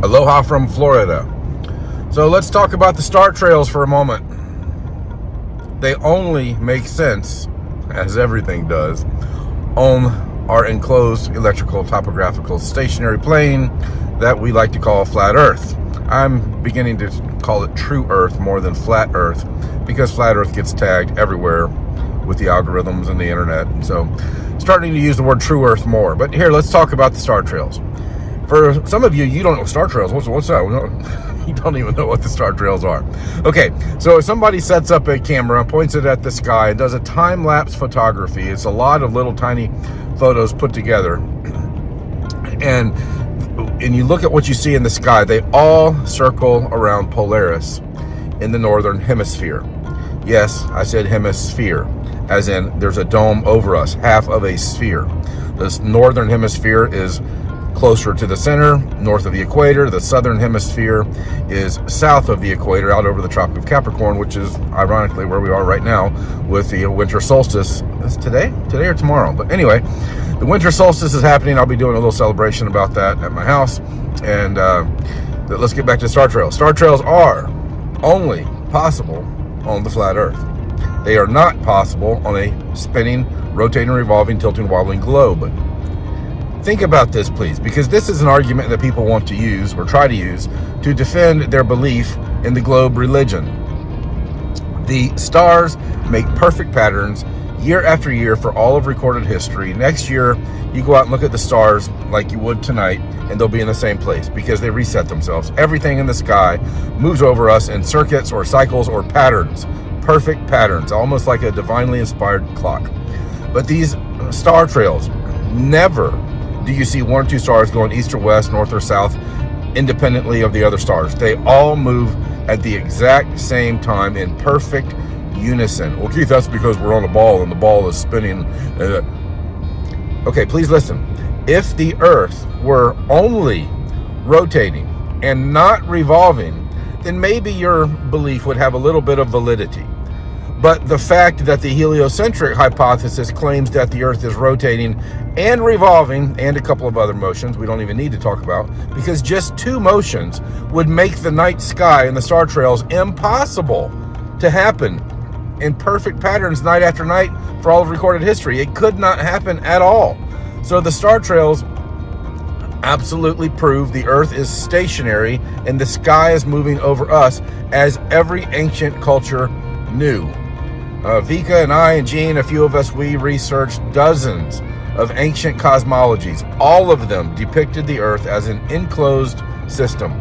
Aloha from Florida. So let's talk about the star trails for a moment. They only make sense, as everything does, on our enclosed electrical topographical stationary plane that we like to call flat Earth. I'm beginning to call it true Earth more than flat Earth, because flat Earth gets tagged everywhere with the algorithms and the internet. And so starting to use the word true Earth more. But here, let's talk about the star trails. For some of you, you don't know star trails. What's that? You don't even know what the star trails are. Okay, so if somebody sets up a camera, points it at the sky, and does a time-lapse photography, it's a lot of little tiny photos put together, and you look at what you see in the sky, they all circle around Polaris in the northern hemisphere. Yes, I said hemisphere, as in there's a dome over us, half of a sphere. This northern hemisphere is closer to the center, north of the equator. The southern hemisphere is south of the equator, out over the Tropic of Capricorn, which is ironically where we are right now with the winter solstice. Is today or tomorrow? But anyway, the winter solstice is happening. I'll be doing a little celebration about that at my house. And let's get back to star trails. Star trails are only possible on the flat Earth. They are not possible on a spinning, rotating, revolving, tilting, wobbling globe. Think about this, please, because this is an argument that people want to use or try to use to defend their belief in the globe religion. The stars make perfect patterns year after year for all of recorded history. Next year, you go out and look at the stars like you would tonight, and they'll be in the same place because they reset themselves. Everything in the sky moves over us in circuits or cycles or patterns, perfect patterns, almost like a divinely inspired clock. But these star trails, never do you see one or two stars going east or west, north or south, independently of the other stars. They all move at the exact same time in perfect unison. Well, Keith, that's because we're on a ball and the ball is spinning. Okay, please listen. If the Earth were only rotating and not revolving, then maybe your belief would have a little bit of validity. But the fact that the heliocentric hypothesis claims that the Earth is rotating and revolving, and a couple of other motions we don't even need to talk about, because just two motions would make the night sky and the star trails impossible to happen in perfect patterns night after night for all of recorded history. It could not happen at all. So the star trails absolutely prove the Earth is stationary and the sky is moving over us, as every ancient culture knew. Vika and I and Gene, a few of us, we researched dozens of ancient cosmologies. All of them depicted the Earth as an enclosed system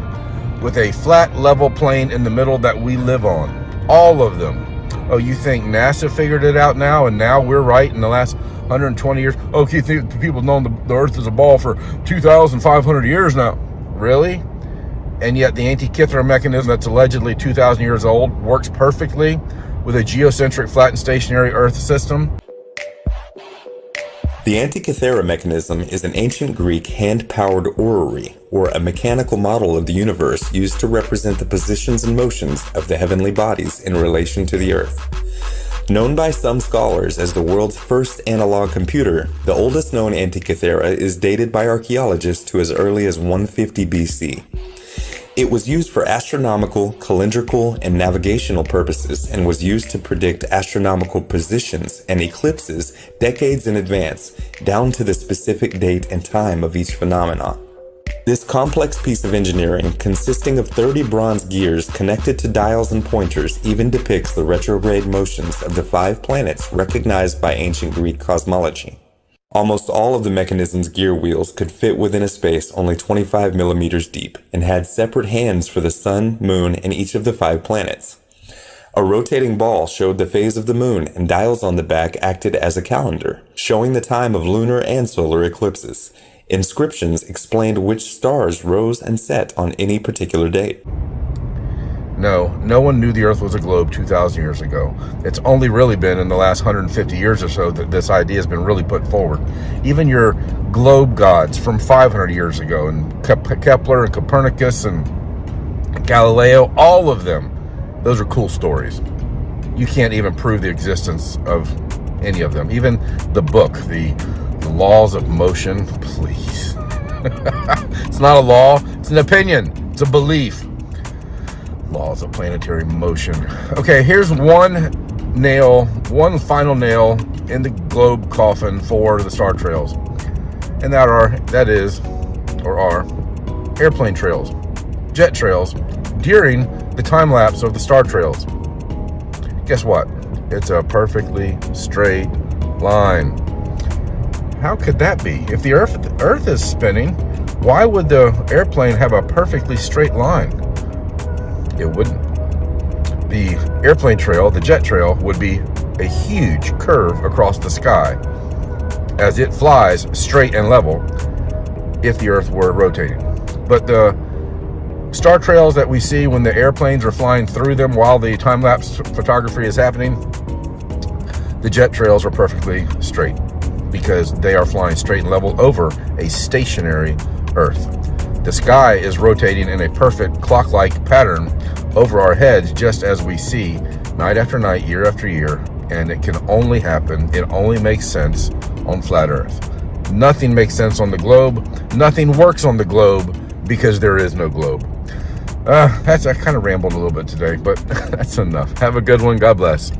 with a flat level plane in the middle that we live on. All of them. Oh, you think NASA figured it out now and now we're right in the last 120 years? Oh, you think people have known the Earth is a ball for 2,500 years now? Really? And yet the Antikythera Mechanism that's allegedly 2,000 years old works perfectly with a geocentric flat and stationary Earth system? The Antikythera Mechanism is an ancient Greek hand-powered orrery, or a mechanical model of the universe used to represent the positions and motions of the heavenly bodies in relation to the Earth. Known by some scholars as the world's first analog computer, the oldest known Antikythera is dated by archaeologists to as early as 150 BC. It was used for astronomical, calendrical, and navigational purposes and was used to predict astronomical positions and eclipses decades in advance, down to the specific date and time of each phenomenon. This complex piece of engineering, consisting of 30 bronze gears connected to dials and pointers, even depicts the retrograde motions of the 5 planets recognized by ancient Greek cosmology. Almost all of the mechanism's gear wheels could fit within a space only 25 millimeters deep and had separate hands for the sun, moon, and each of the 5 planets. A rotating ball showed the phase of the moon, and dials on the back acted as a calendar, showing the time of lunar and solar eclipses. Inscriptions explained which stars rose and set on any particular date. No one knew the Earth was a globe 2,000 years ago. It's only really been in the last 150 years or so that this idea has been really put forward. Even your globe gods from 500 years ago, and Kepler and Copernicus and Galileo, all of them, those are cool stories. You can't even prove the existence of any of them. Even the book, the laws of motion, please. It's not a law, it's an opinion, it's a belief. Laws of planetary motion. Okay, here's one final nail in the globe coffin for the star trails. And that is airplane trails, jet trails, during the time lapse of the star trails. Guess what? It's a perfectly straight line. How could that be? If the Earth is spinning, why would the airplane have a perfectly straight line? It wouldn't. The airplane trail, the jet trail, would be a huge curve across the sky as it flies straight and level if the Earth were rotating. But the star trails that we see when the airplanes are flying through them while the time-lapse photography is happening, the jet trails are perfectly straight because they are flying straight and level over a stationary Earth. The sky is rotating in a perfect clock-like pattern over our heads, just as we see night after night, year after year, and it can only happen, it only makes sense on flat Earth. Nothing makes sense on the globe. Nothing works on the globe because there is no globe. I kind of rambled a little bit today, but that's enough. Have a good one. God bless.